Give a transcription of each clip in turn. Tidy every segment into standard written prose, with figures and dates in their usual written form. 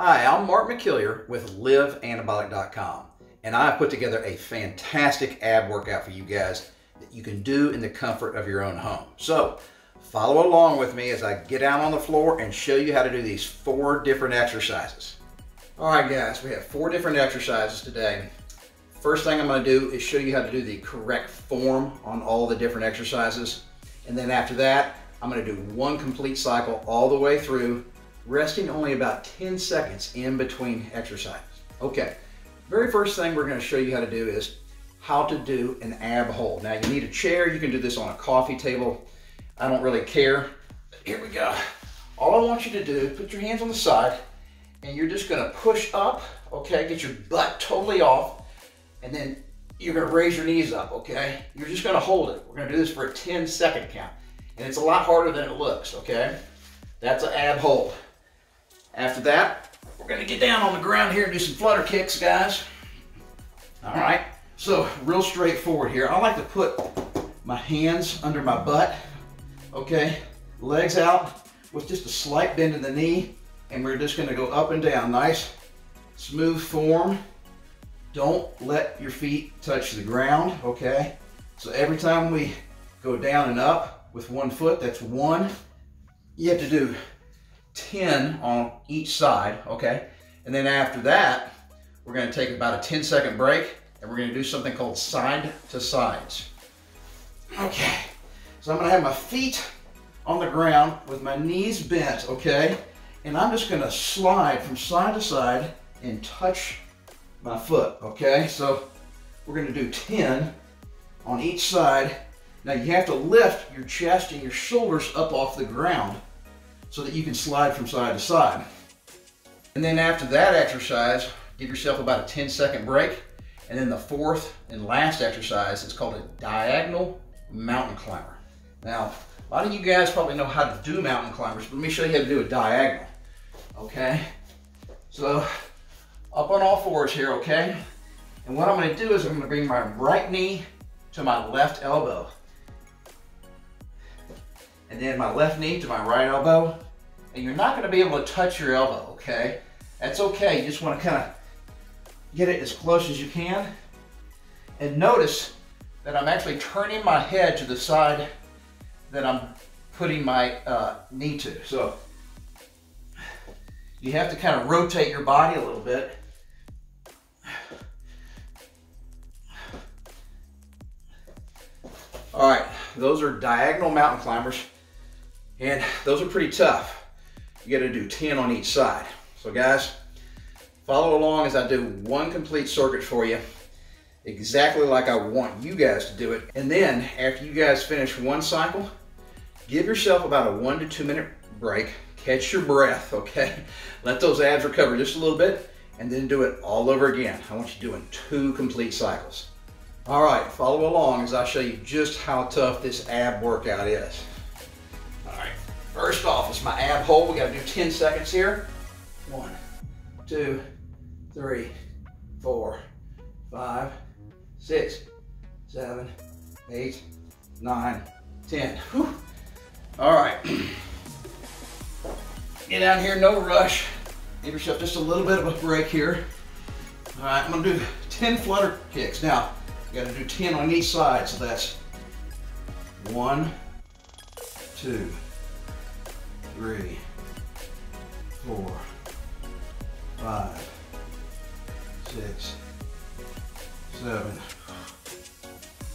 Hi, I'm Mark McKillier with liveanabolic.com, and I've put together a fantastic ab workout for you guys that you can do in the comfort of your own home. So follow along with me as I get down on the floor and show you how to do these 4 different exercises. All right guys, we have 4 different exercises today. First thing I'm going to do is show you how to do the correct form on all the different exercises. And then after that, I'm going to do 1 complete cycle all the way through, resting only about 10 seconds in between exercises. Okay, very first thing we're going to show you how to do is how to do an ab hold. Now you need a chair, you can do this on a coffee table. I don't really care. Here we go. All I want you to do is put your hands on the side and you're just going to push up, okay? Get your butt totally off and then you're going to raise your knees up, okay? You're just going to hold it. We're going to do this for a 10-second count. And it's a lot harder than it looks, okay? That's an ab hold. After that, we're gonna get down on the ground here and do some flutter kicks, guys. All right, so real straightforward here. I like to put my hands under my butt, okay? Legs out with just a slight bend in the knee, and we're just gonna go up and down. Nice, smooth form. Don't let your feet touch the ground, okay? So every time we go down and up with 1 foot, that's 1. You have to do 10 on each side, okay? And then after that, we're gonna take about a 10-second break and we're gonna do something called side to sides. Okay, so I'm gonna have my feet on the ground with my knees bent, okay? And I'm just gonna slide from side to side and touch my foot, okay? So we're gonna do 10 on each side. Now you have to lift your chest and your shoulders up off the ground so that you can slide from side to side. And then after that exercise, give yourself about a 10-second break. And then the 4th and last exercise is called a diagonal mountain climber. Now, a lot of you guys probably know how to do mountain climbers, but let me show you how to do a diagonal, okay? So, up on all fours here, okay? And what I'm gonna do is I'm gonna bring my right knee to my left elbow. And then my left knee to my right elbow. And you're not gonna be able to touch your elbow, okay? That's okay, you just wanna kinda get it as close as you can. And notice that I'm actually turning my head to the side that I'm putting my knee to. So you have to kind of rotate your body a little bit. All right, those are diagonal mountain climbers. And those are pretty tough. You gotta do 10 on each side. So guys, follow along as I do 1 complete circuit for you, exactly like I want you guys to do it. And then after you guys finish 1 cycle, give yourself about a 1 to 2 minute break, catch your breath, okay? Let those abs recover just a little bit and then do it all over again. I want you doing 2 complete cycles. All right, follow along as I show you just how tough this ab workout is. All right, first off, it's my ab hold. We gotta do 10 seconds here. 1, 2, 3, 4, 5, 6, 7, 8, 9, 10. Whew. All right, get down here, no rush. Give yourself just a little bit of a break here. All right, I'm gonna do 10 flutter kicks. Now, you gotta do 10 on each side, so that's 1, 2, 3, 4, 5, 6, 7,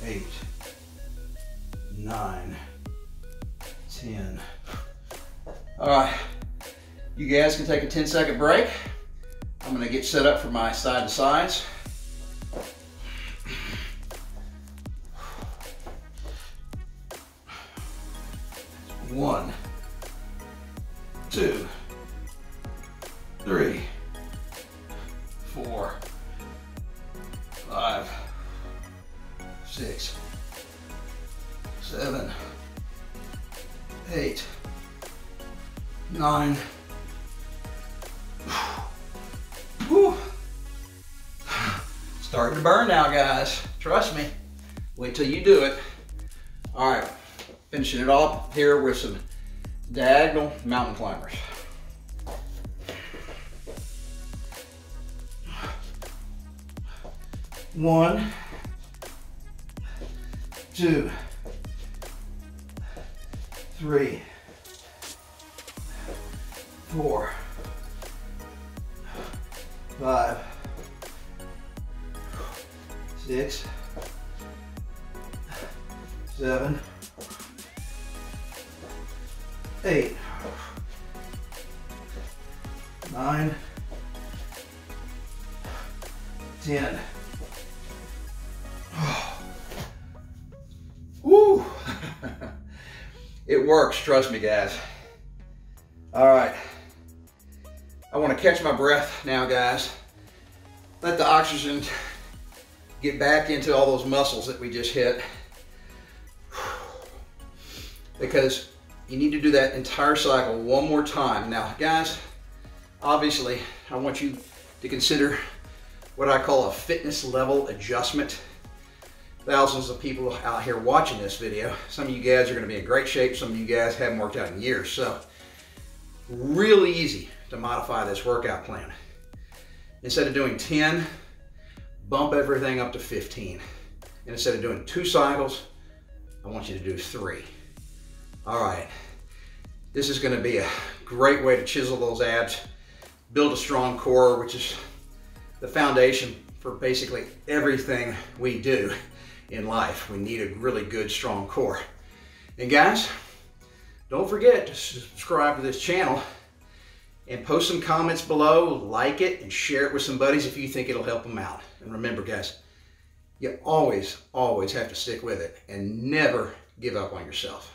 8, 9, 10. All right, you guys can take a 10-second break. I'm gonna get set up for my side to sides. 1, 2, 3, 4, 5, 6, 7, 8, 9. Whew. Starting to burn now, guys. Trust me. Wait till you do it. All right. Finishing it off here with some diagonal mountain climbers. 1, 2, 3, 4, 5, 6, 7, 8, 9, 10. Woo! It works, trust me, guys. All right. I want to catch my breath now, guys. Let the oxygen get back into all those muscles that we just hit. Because you need to do that entire cycle one more time. Now, guys, obviously, I want you to consider what I call a fitness level adjustment. Thousands of people out here watching this video. Some of you guys are going to be in great shape. Some of you guys haven't worked out in years. So, really easy to modify this workout plan. Instead of doing 10, bump everything up to 15. And instead of doing 2 cycles, I want you to do 3. All right. This is going to be a great way to chisel those abs, build a strong core, which is the foundation for basically everything we do in life. We need a really good, strong core. And guys, don't forget to subscribe to this channel and post some comments below, like it, and share it with some buddies if you think it'll help them out. And remember, guys, you always, always have to stick with it and never give up on yourself.